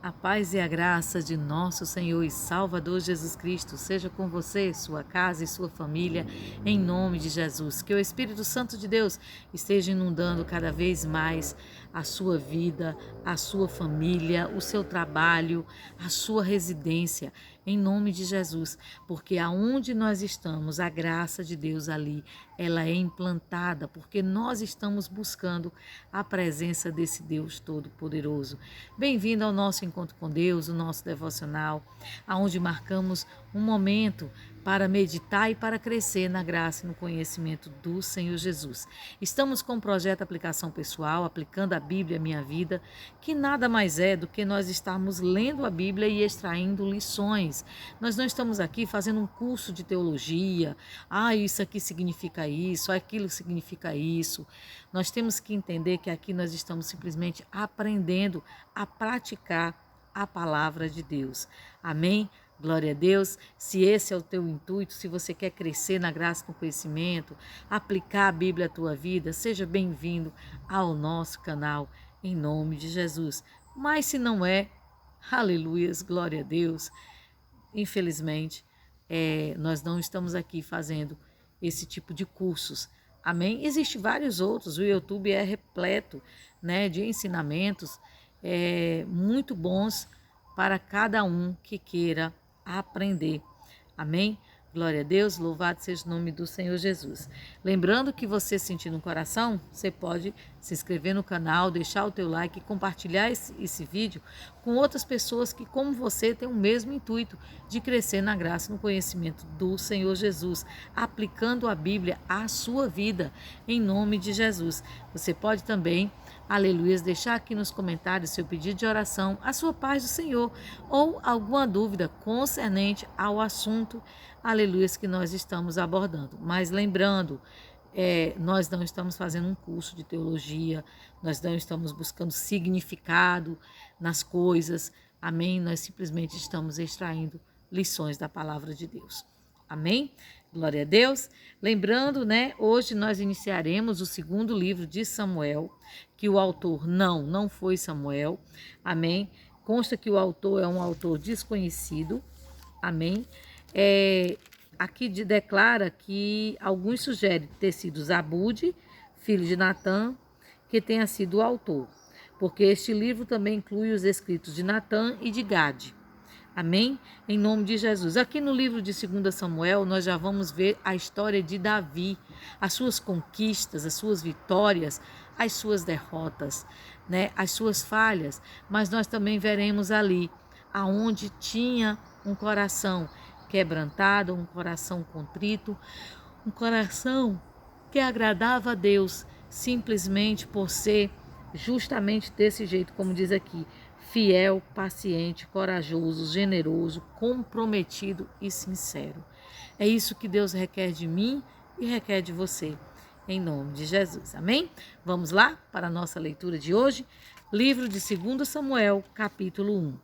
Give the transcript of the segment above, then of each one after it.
A paz e a graça de nosso Senhor e Salvador Jesus Cristo seja com você, sua casa e sua família, em nome de Jesus. Que o Espírito Santo de Deus esteja inundando cada vez mais a sua vida, a sua família, o seu trabalho, a sua residência, em nome de Jesus. Porque aonde nós estamos, a graça de Deus ali, ela é implantada, porque nós estamos buscando a presença desse Deus Todo-Poderoso. Bem-vindo ao nosso encontro com Deus, o nosso devocional, aonde marcamos um momento para meditar e para crescer na graça e no conhecimento do Senhor Jesus. Estamos com o projeto Aplicação Pessoal, aplicando a Bíblia à minha vida, que nada mais é do que nós estarmos lendo a Bíblia e extraindo lições. Nós não estamos aqui fazendo um curso de teologia, isso aqui significa isso, aquilo significa isso. Nós temos que entender que aqui nós estamos simplesmente aprendendo a praticar a palavra de Deus. Amém? Glória a Deus. Se esse é o teu intuito, se você quer crescer na graça e no conhecimento, aplicar a Bíblia à tua vida, seja bem-vindo ao nosso canal, em nome de Jesus. Mas se não é, aleluias, glória a Deus. Infelizmente, nós não estamos aqui fazendo esse tipo de cursos. Amém? Existem vários outros. O YouTube é repleto, né, de ensinamentos muito bons para cada um que queira aprender. Amém? Glória a Deus, louvado seja o nome do Senhor Jesus. Lembrando que você sentir no coração, você pode se inscrever no canal, deixar o teu like e compartilhar esse vídeo com outras pessoas que, como você, têm o mesmo intuito de crescer na graça e no conhecimento do Senhor Jesus, aplicando a Bíblia à sua vida, em nome de Jesus. Você pode também, aleluia, deixar aqui nos comentários seu pedido de oração, a sua paz do Senhor ou alguma dúvida concernente ao assunto, aleluia, que nós estamos abordando. Mas lembrando, nós não estamos fazendo um curso de teologia, nós não estamos buscando significado nas coisas, amém? Nós simplesmente estamos extraindo lições da palavra de Deus. Amém? Glória a Deus. Lembrando, hoje nós iniciaremos o segundo livro de Samuel, que o autor não foi Samuel. Amém? Consta que o autor é um autor desconhecido. Amém? Aqui declara que alguns sugerem ter sido Zabude, filho de Natã, que tenha sido o autor, porque este livro também inclui os escritos de Natã e de Gade. Amém? Em nome de Jesus. Aqui no livro de 2 Samuel, nós já vamos ver a história de Davi, as suas conquistas, as suas vitórias, as suas derrotas, as suas falhas, mas nós também veremos ali aonde tinha um coração quebrantado, um coração contrito, um coração que agradava a Deus, simplesmente por ser justamente desse jeito, como diz aqui, fiel, paciente, corajoso, generoso, comprometido e sincero. É isso que Deus requer de mim e requer de você, em nome de Jesus. Amém? Vamos lá para a nossa leitura de hoje, livro de 2 Samuel, capítulo 1,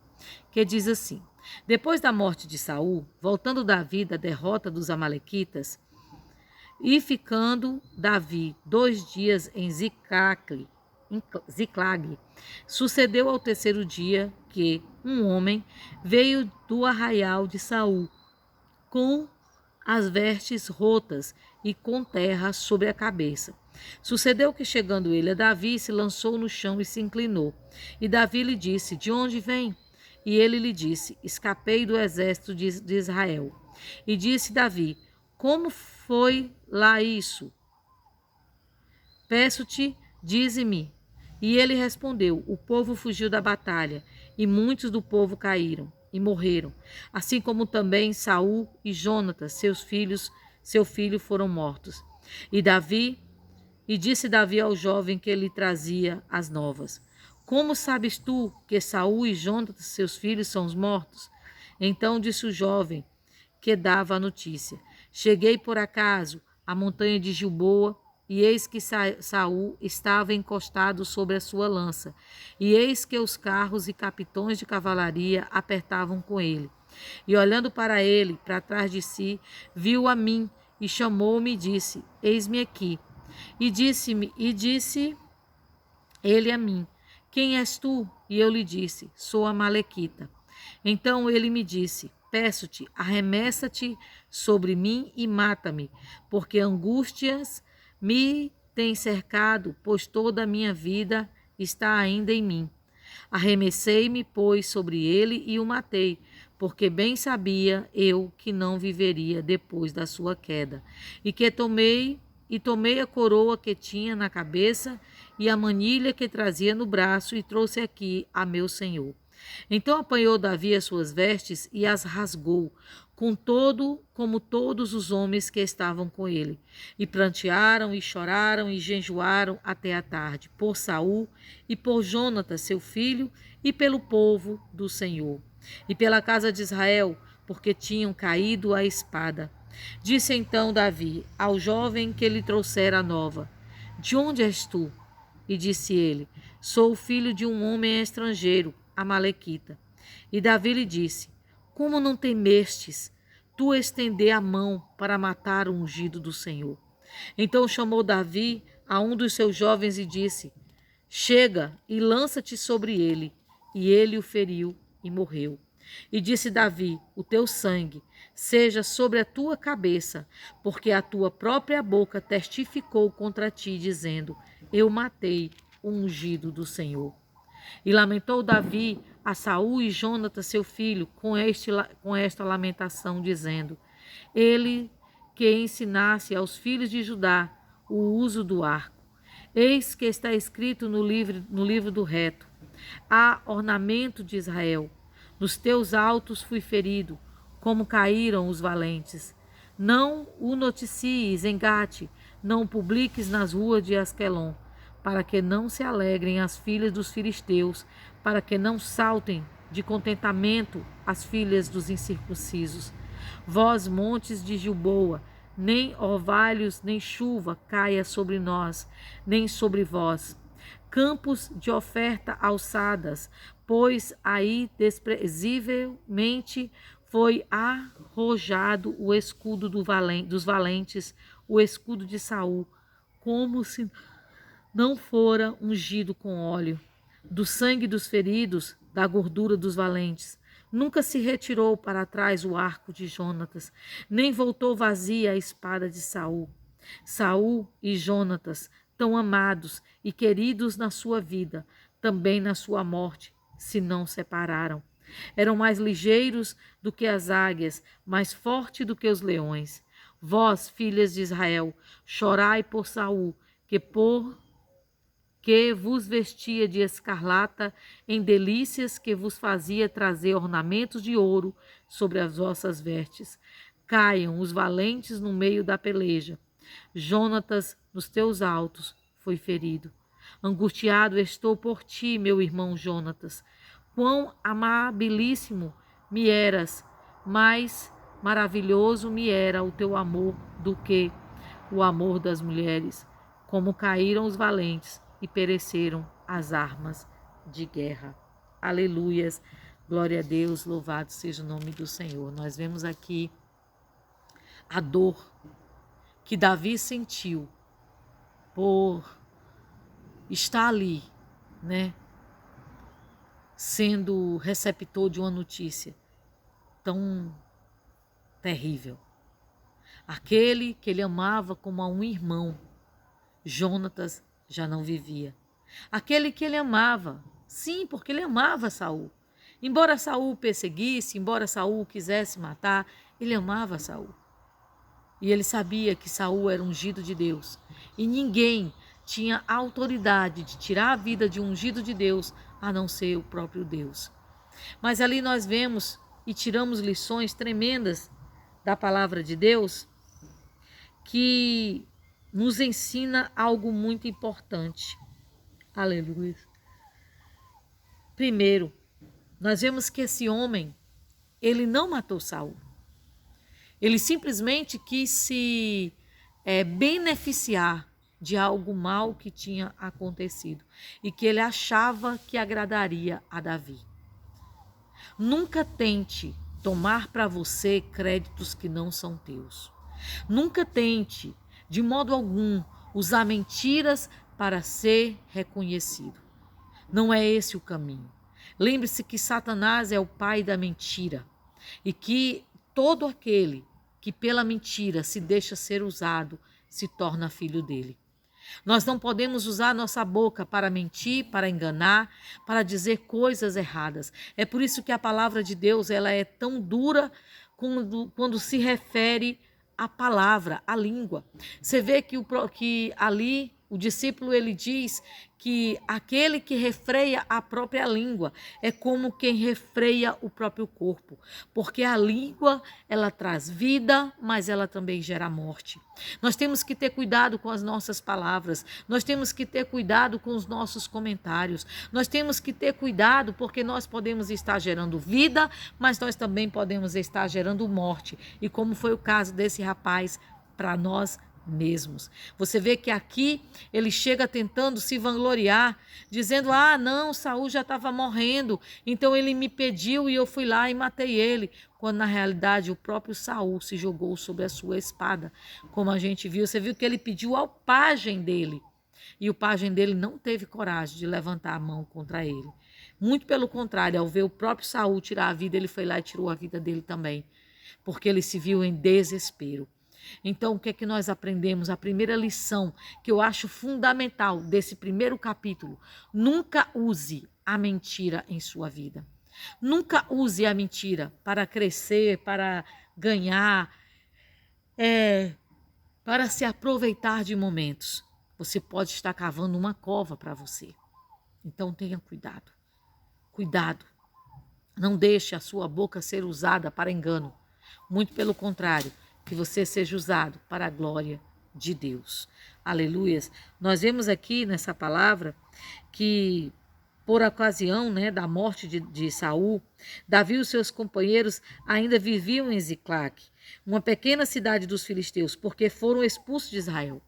que diz assim: Depois da morte de Saul, voltando Davi da derrota dos amalequitas, e ficando Davi 2 dias em Ziclague, sucedeu ao terceiro dia que um homem veio do arraial de Saul, com as vestes rotas e com terra sobre a cabeça. Sucedeu que, chegando ele a Davi, se lançou no chão e se inclinou. E Davi lhe disse: De onde vem? E ele lhe disse: Escapei do exército de Israel. E disse Davi: Como foi lá isso? Peço-te, dize-me. E ele respondeu: O povo fugiu da batalha, e muitos do povo caíram e morreram, assim como também Saul e Jonatas, seu filho, foram mortos. E disse Davi ao jovem que lhe trazia as novas: Como sabes tu que Saul e Jonatas, seus filhos, são os mortos? Então disse o jovem que dava a notícia: Cheguei por acaso à montanha de Gilboa, e eis que Saul estava encostado sobre a sua lança, e eis que os carros e capitões de cavalaria apertavam com ele. E olhando para ele, para trás de si, viu a mim, e chamou-me e disse: Eis-me aqui. E disse ele a mim: quem és tu? E eu lhe disse, sou a Malequita. Então ele me disse, peço-te, arremessa-te sobre mim e mata-me, porque angústias me têm cercado, pois toda a minha vida está ainda em mim. Arremessei-me, pois, sobre ele e o matei, porque bem sabia eu que não viveria depois da sua queda, e tomei a coroa que tinha na cabeça e a manilha que trazia no braço e trouxe aqui a meu senhor. Então apanhou Davi as suas vestes e as rasgou, como todos os homens que estavam com ele. E prantearam e choraram e jejuaram até a tarde, por Saul e por Jonatas, seu filho, e pelo povo do Senhor, e pela casa de Israel, porque tinham caído à espada. Disse então Davi ao jovem que lhe trouxera a nova: De onde és tu? E disse ele: Sou o filho de um homem estrangeiro, amalequita. E Davi lhe disse: Como não temestes tu estender a mão para matar o ungido do Senhor? Então chamou Davi a um dos seus jovens e disse: Chega e lança-te sobre ele. E ele o feriu e morreu. E disse Davi: O teu sangue seja sobre a tua cabeça, porque a tua própria boca testificou contra ti, dizendo: Eu matei o ungido do Senhor. E lamentou Davi a Saul e Jonatas, seu filho, com esta lamentação, dizendo: Ele que ensinasse aos filhos de Judá o uso do arco. Eis que está escrito no livro do reto: Há ornamento de Israel. Nos teus altos fui ferido, como caíram os valentes. Não o noticies em Gate, não o publiques nas ruas de Asquelon, para que não se alegrem as filhas dos filisteus, para que não saltem de contentamento as filhas dos incircuncisos. Vós, montes de Gilboa, nem orvalhos, nem chuva caia sobre nós, nem sobre vós. Campos de oferta alçadas, pois aí desprezivelmente foi arrojado o escudo dos valentes, o escudo de Saul, como se não fora ungido com óleo. Do sangue dos feridos, da gordura dos valentes. Nunca se retirou para trás o arco de Jonatas, nem voltou vazia a espada de Saul. Saul e Jonatas, tão amados e queridos na sua vida, também na sua morte, se não separaram. Eram mais ligeiros do que as águias, mais fortes do que os leões. Vós, filhas de Israel, chorai por Saul, que vos vestia de escarlata, em delícias que vos fazia trazer ornamentos de ouro sobre as vossas vestes. Caiam os valentes no meio da peleja. Jonatas, nos teus altos, foi ferido. Angustiado estou por ti, meu irmão Jonatas. Quão amabilíssimo me eras, mais maravilhoso me era o teu amor do que o amor das mulheres. Como caíram os valentes e pereceram as armas de guerra. Aleluias, glória a Deus, louvado seja o nome do Senhor. Nós vemos aqui a dor que Davi sentiu por estar ali, né, sendo receptor de uma notícia tão terrível. Aquele que ele amava como a um irmão, Jonatas, já não vivia. Aquele que ele amava, sim, porque ele amava Saul. Embora Saul perseguisse, embora Saul quisesse matar, ele amava Saul. E ele sabia que Saul era ungido de Deus. E ninguém tinha autoridade de tirar a vida de um ungido de Deus, a não ser o próprio Deus. Mas ali nós vemos e tiramos lições tremendas da palavra de Deus, que nos ensina algo muito importante. Aleluia. Primeiro, nós vemos que esse homem, ele não matou Saul. Ele simplesmente quis se beneficiar de algo mal que tinha acontecido e que ele achava que agradaria a Davi. Nunca tente tomar para você créditos que não são teus. Nunca tente, de modo algum, usar mentiras para ser reconhecido. Não é esse o caminho. Lembre-se que Satanás é o pai da mentira e que todo aquele que pela mentira se deixa ser usado se torna filho dele. Nós não podemos usar nossa boca para mentir, para enganar, para dizer coisas erradas. É por isso que a palavra de Deus ela é tão dura quando se refere à palavra, à língua. Você vê que ali o discípulo ele diz que aquele que refreia a própria língua é como quem refreia o próprio corpo, porque a língua ela traz vida, mas ela também gera morte. Nós temos que ter cuidado com as nossas palavras, nós temos que ter cuidado com os nossos comentários, nós temos que ter cuidado porque nós podemos estar gerando vida, mas nós também podemos estar gerando morte, e como foi o caso desse rapaz para nós mesmos. Você vê que aqui ele chega tentando se vangloriar, dizendo: ah, não, Saul já estava morrendo, então ele me pediu e eu fui lá e matei ele, quando na realidade o próprio Saul se jogou sobre a sua espada. Como a gente viu, você viu que ele pediu ao pajem dele, e o pajem dele não teve coragem de levantar a mão contra ele. Muito pelo contrário, ao ver o próprio Saul tirar a vida, ele foi lá e tirou a vida dele também, porque ele se viu em desespero. Então, o que é que nós aprendemos? A primeira lição que eu acho fundamental desse primeiro capítulo: nunca use a mentira em sua vida. Nunca use a mentira para crescer, para ganhar, para se aproveitar de momentos. Você pode estar cavando uma cova para você. Então, tenha cuidado. Cuidado. Não deixe a sua boca ser usada para engano. Muito pelo contrário, que você seja usado para a glória de Deus. Aleluias. Nós vemos aqui nessa palavra que por ocasião da morte de Saul, Davi e os seus companheiros ainda viviam em Ziclague, uma pequena cidade dos filisteus, porque foram expulsos de Israel.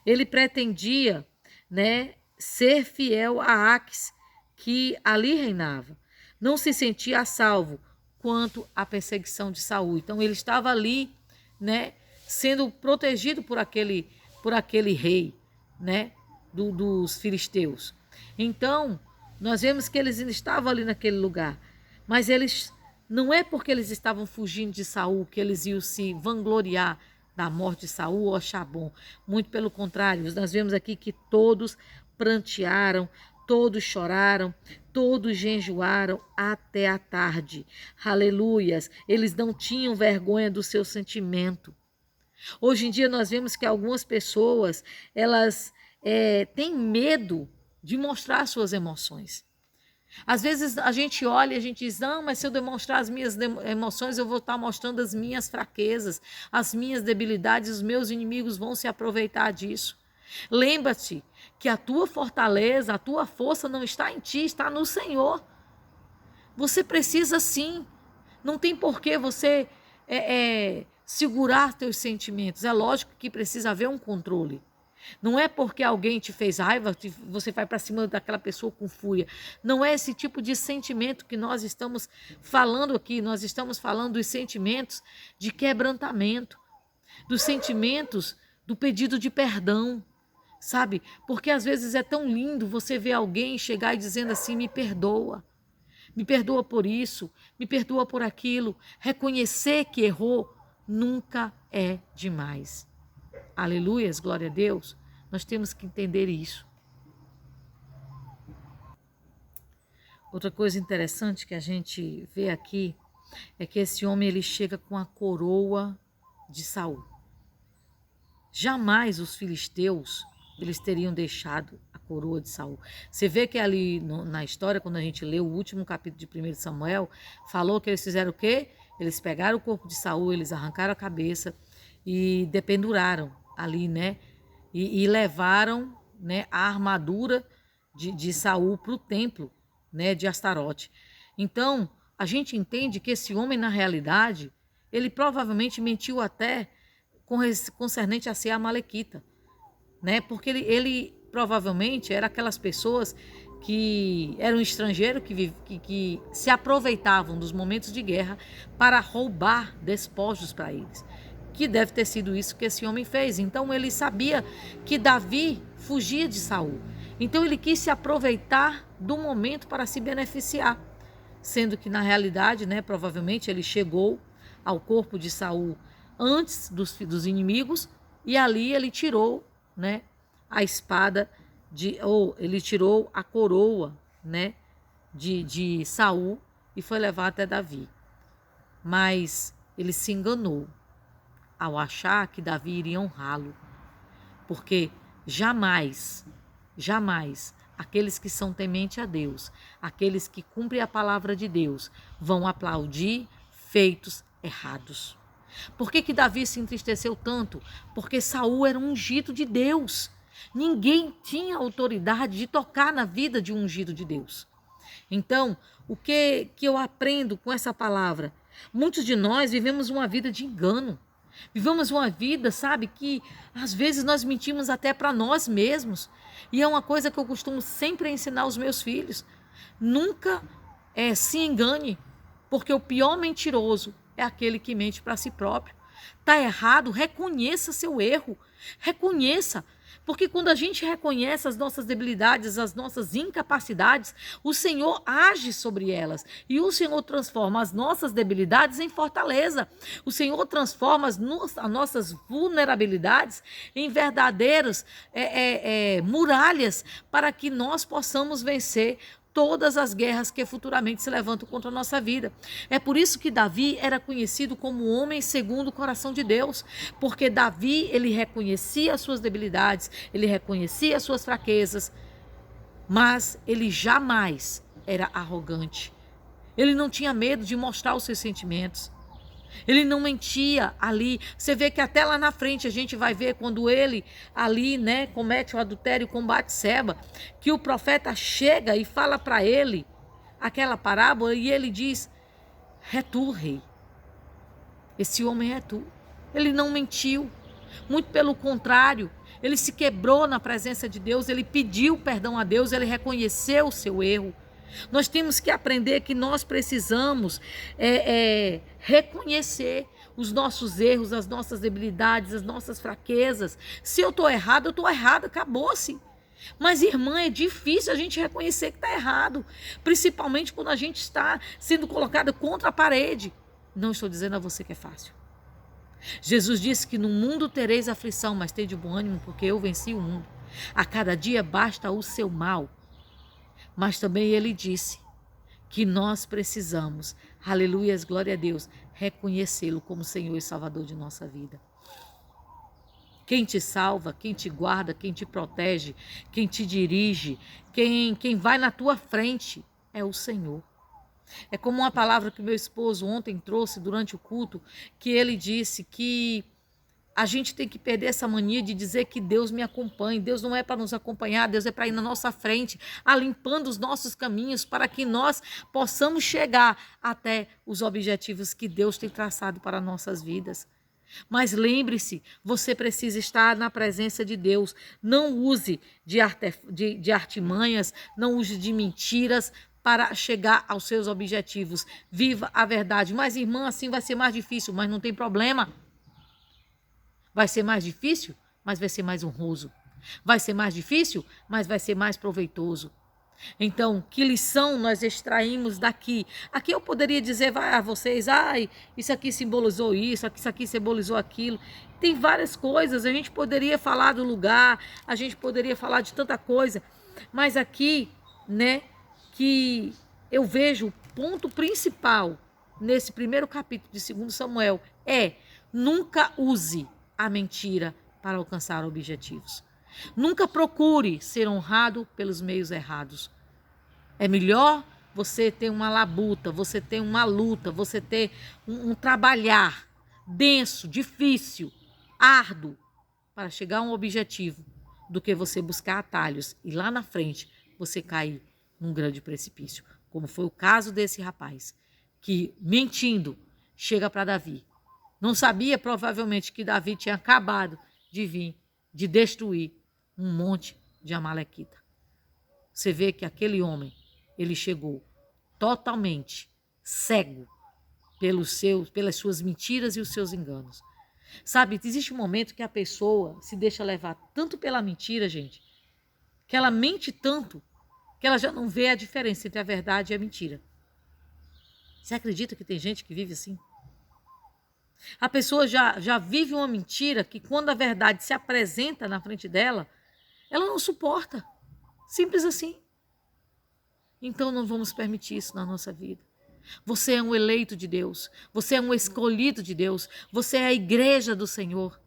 Ele pretendia ser fiel a Aques, que ali reinava. Não se sentia a salvo quanto à perseguição de Saul. Então ele estava ali sendo protegido por aquele rei, dos filisteus. Então, nós vemos que eles ainda estavam ali naquele lugar, mas não é porque eles estavam fugindo de Saul que eles iam se vangloriar da morte de Saul ou achar bom. Muito pelo contrário, nós vemos aqui que todos prantearam, todos choraram, todos jejuaram até a tarde. Aleluias! Eles não tinham vergonha do seu sentimento. Hoje em dia nós vemos que algumas pessoas, elas têm medo de mostrar suas emoções. Às vezes a gente olha e a gente diz: não, mas se eu demonstrar as minhas emoções, eu vou estar mostrando as minhas fraquezas, as minhas debilidades, os meus inimigos vão se aproveitar disso. Lembra-te que a tua fortaleza, a tua força não está em ti, está no Senhor. Você precisa sim. Não tem por que você segurar teus sentimentos. É lógico que precisa haver um controle. Não é porque alguém te fez raiva, você vai para cima daquela pessoa com fúria. Não é esse tipo de sentimento que nós estamos falando aqui. Nós estamos falando dos sentimentos de quebrantamento, dos sentimentos do pedido de perdão. Sabe? Porque às vezes é tão lindo você ver alguém chegar e dizendo assim: me perdoa por isso, me perdoa por aquilo. Reconhecer que errou nunca é demais. Aleluias, glória a Deus. Nós temos que entender isso. Outra coisa interessante que a gente vê aqui é que esse homem ele chega com a coroa de Saul. Jamais os filisteus eles teriam deixado a coroa de Saul. Você vê que ali na história, quando a gente lê o último capítulo de 1 Samuel, falou que eles fizeram o quê? Eles pegaram o corpo de Saul, eles arrancaram a cabeça e dependuraram ali, e levaram, a armadura de Saul para o templo, de Astarote. Então, a gente entende que esse homem, na realidade, ele provavelmente mentiu até concernente a ser amalequita, porque ele provavelmente era aquelas pessoas que eram estrangeiros, que se aproveitavam dos momentos de guerra para roubar despojos para eles. Que deve ter sido isso que esse homem fez. Então ele sabia que Davi fugia de Saul. Então ele quis se aproveitar do momento para se beneficiar, sendo que na realidade, né, provavelmente ele chegou ao corpo de Saul antes dos inimigos e ali ele tirou, né, a espada ou ele tirou a coroa, né, de Saul e foi levar até Davi. Mas ele se enganou ao achar que Davi iria honrá-lo, porque jamais aqueles que são tementes a Deus, aqueles que cumprem a palavra de Deus, vão aplaudir feitos errados. Por que Davi se entristeceu tanto? Porque Saul era um ungido de Deus. Ninguém tinha autoridade de tocar na vida de um ungido de Deus. Então, o que eu aprendo com essa palavra? Muitos de nós vivemos uma vida de engano. Vivemos uma vida, sabe, que às vezes nós mentimos até para nós mesmos. E é uma coisa que eu costumo sempre ensinar aos meus filhos. Nunca se engane, porque o pior mentiroso é aquele que mente para si próprio. Está errado, reconheça seu erro. Reconheça. Porque quando a gente reconhece as nossas debilidades, as nossas incapacidades, o Senhor age sobre elas. E o Senhor transforma as nossas debilidades em fortaleza. O Senhor transforma as nossas vulnerabilidades em verdadeiras muralhas para que nós possamos vencer todas as guerras que futuramente se levantam contra a nossa vida. É por isso que Davi era conhecido como homem segundo o coração de Deus, porque Davi, ele reconhecia as suas debilidades, ele reconhecia as suas fraquezas, mas ele jamais era arrogante. Ele não tinha medo de mostrar os seus sentimentos. Ele não mentia ali. Você vê que até lá na frente a gente vai ver quando ele ali, né, comete o adultério com Batseba, que o profeta chega e fala para ele aquela parábola e ele diz: é tu, rei. Esse homem é tu. Ele não mentiu. Muito pelo contrário, ele se quebrou na presença de Deus, ele pediu perdão a Deus, ele reconheceu o seu erro. Nós temos que aprender que nós precisamos reconhecer os nossos erros, as nossas debilidades, as nossas fraquezas. Se eu estou errado, eu estou errado, acabou-se. Mas, irmã, é difícil a gente reconhecer que está errado, principalmente quando a gente está sendo colocado contra a parede. Não estou dizendo a você que é fácil. Jesus disse que no mundo tereis aflição, mas tende bom ânimo, porque eu venci o mundo. A cada dia basta o seu mal. Mas também ele disse que nós precisamos, aleluias, glória a Deus, reconhecê-lo como Senhor e Salvador de nossa vida. Quem te salva, quem te guarda, quem te protege, quem te dirige, quem vai na tua frente é o Senhor. É como uma palavra que meu esposo ontem trouxe durante o culto, que ele disse que a gente tem que perder essa mania de dizer que Deus me acompanha. Deus não é para nos acompanhar, Deus é para ir na nossa frente, limpando os nossos caminhos para que nós possamos chegar até os objetivos que Deus tem traçado para nossas vidas. Mas lembre-se, você precisa estar na presença de Deus. Não use de artimanhas, não use de mentiras para chegar aos seus objetivos. Viva a verdade. Mas, irmã, assim vai ser mais difícil, mas não tem problema. Vai ser mais difícil, mas vai ser mais honroso. Vai ser mais difícil, mas vai ser mais proveitoso. Então, que lição nós extraímos daqui? Aqui eu poderia dizer a vocês, isso aqui simbolizou isso aqui simbolizou aquilo. Tem várias coisas, a gente poderia falar do lugar, a gente poderia falar de tanta coisa, mas aqui, né, que eu vejo o ponto principal nesse primeiro capítulo de 2 Samuel nunca use a mentira para alcançar objetivos. Nunca procure ser honrado pelos meios errados. É melhor você ter uma labuta, você ter uma luta, você ter um trabalhar denso, difícil, árduo para chegar a um objetivo, do que você buscar atalhos e lá na frente você cair num grande precipício, como foi o caso desse rapaz, que mentindo chega para Davi. Não sabia provavelmente que Davi tinha acabado de vir, de destruir um monte de amalequita. Você vê que aquele homem, ele chegou totalmente cego pelas suas mentiras e os seus enganos. Sabe, existe um momento que a pessoa se deixa levar tanto pela mentira, gente, que ela mente tanto que ela já não vê a diferença entre a verdade e a mentira. Você acredita que tem gente que vive assim? A pessoa já vive uma mentira que quando a verdade se apresenta na frente dela, ela não suporta. Simples assim. Então não vamos permitir isso na nossa vida. Você é um eleito de Deus. Você é um escolhido de Deus. Você é a igreja do Senhor.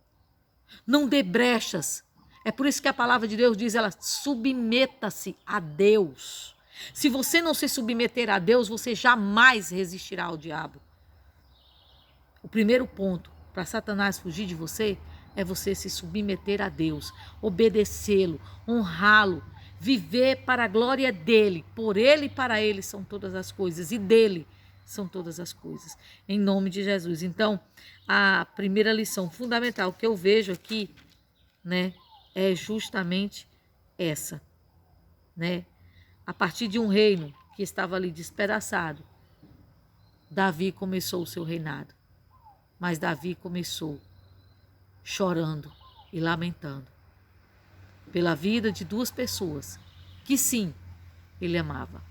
Não dê brechas. É por isso que a palavra de Deus diz, ela submeta-se a Deus. Se você não se submeter a Deus, você jamais resistirá ao diabo. O primeiro ponto para Satanás fugir de você é você se submeter a Deus, obedecê-lo, honrá-lo, viver para a glória dele. Por ele e para ele são todas as coisas e dele são todas as coisas. Em nome de Jesus. Então, a primeira lição fundamental que eu vejo aqui, né, é justamente essa, né? A partir de um reino que estava ali despedaçado, Davi começou o seu reinado. Mas Davi começou chorando e lamentando pela vida de duas pessoas que sim, ele amava.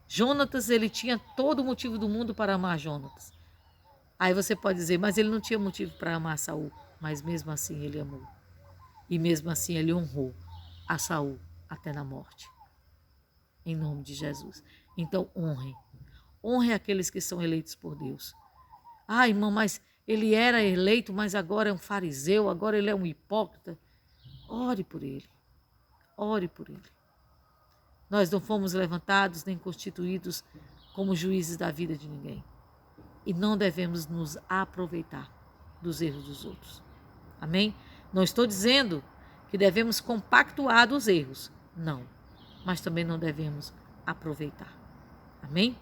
Jonatas, ele tinha todo o motivo do mundo para amar Jonatas. Aí você pode dizer, mas ele não tinha motivo para amar Saul. Mas mesmo assim ele amou. E mesmo assim ele honrou a Saul até na morte. Em nome de Jesus. Então honre. Honre aqueles que são eleitos por Deus. Ah, irmão, mas ele era eleito, mas agora é um fariseu, agora ele é um hipócrita. Ore por ele. Ore por ele. Nós não fomos levantados nem constituídos como juízes da vida de ninguém. E não devemos nos aproveitar dos erros dos outros. Amém? Não estou dizendo que devemos compactuar dos erros. Não. Mas também não devemos aproveitar. Amém?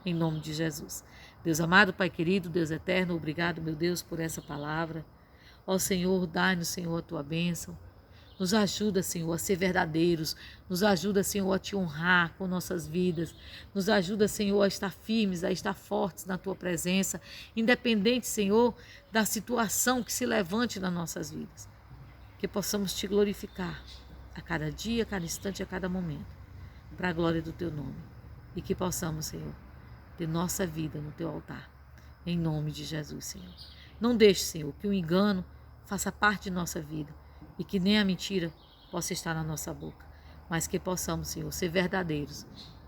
Em nome de Jesus. Deus amado, Pai querido, Deus eterno, obrigado, meu Deus, por essa palavra. Ó Senhor, dai-nos, Senhor, a tua bênção. Nos ajuda, Senhor, a ser verdadeiros. Nos ajuda, Senhor, a te honrar com nossas vidas. Nos ajuda, Senhor, a estar firmes, a estar fortes na tua presença, independente, Senhor, da situação que se levante nas nossas vidas. Que possamos te glorificar a cada dia, a cada instante, a cada momento, para a glória do teu nome. E que possamos, Senhor, ter nossa vida no teu altar. Em nome de Jesus, Senhor. Não deixe, Senhor, que o engano faça parte de nossa vida e que nem a mentira possa estar na nossa boca, mas que possamos, Senhor, ser verdadeiros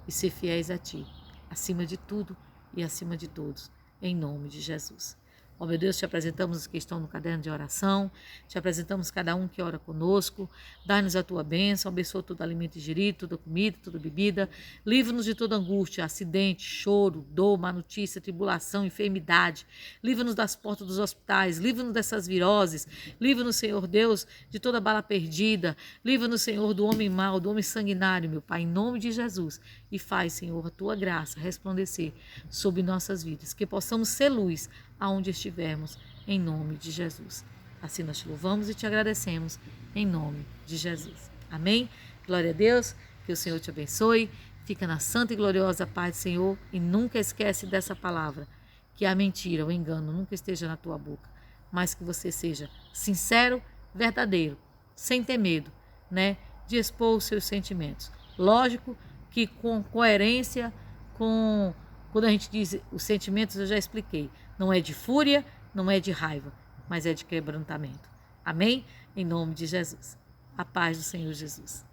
e ser fiéis a Ti, acima de tudo e acima de todos, em nome de Jesus. Ó meu Deus, te apresentamos os que estão no caderno de oração, te apresentamos cada um que ora conosco, dá-nos a tua bênção, abençoa todo alimento ingerido, toda comida, toda bebida, livra-nos de toda angústia, acidente, choro, dor, má notícia, tribulação, enfermidade, livra-nos das portas dos hospitais, livra-nos dessas viroses, livra-nos, Senhor Deus, de toda bala perdida, livra-nos, Senhor, do homem mau, do homem sanguinário, meu Pai, em nome de Jesus, e faz, Senhor, a tua graça resplandecer sobre nossas vidas, que possamos ser luz aonde estivermos, em nome de Jesus. Assim nós te louvamos e te agradecemos, em nome de Jesus. Amém? Glória a Deus, que o Senhor te abençoe, fica na santa e gloriosa paz do Senhor e nunca esquece dessa palavra, que a mentira, o engano nunca esteja na tua boca, mas que você seja sincero, verdadeiro, sem ter medo, né, de expor os seus sentimentos. Lógico que com coerência, quando a gente diz os sentimentos, eu já expliquei. Não é de fúria, não é de raiva, mas é de quebrantamento. Amém? Em nome de Jesus. A paz do Senhor Jesus.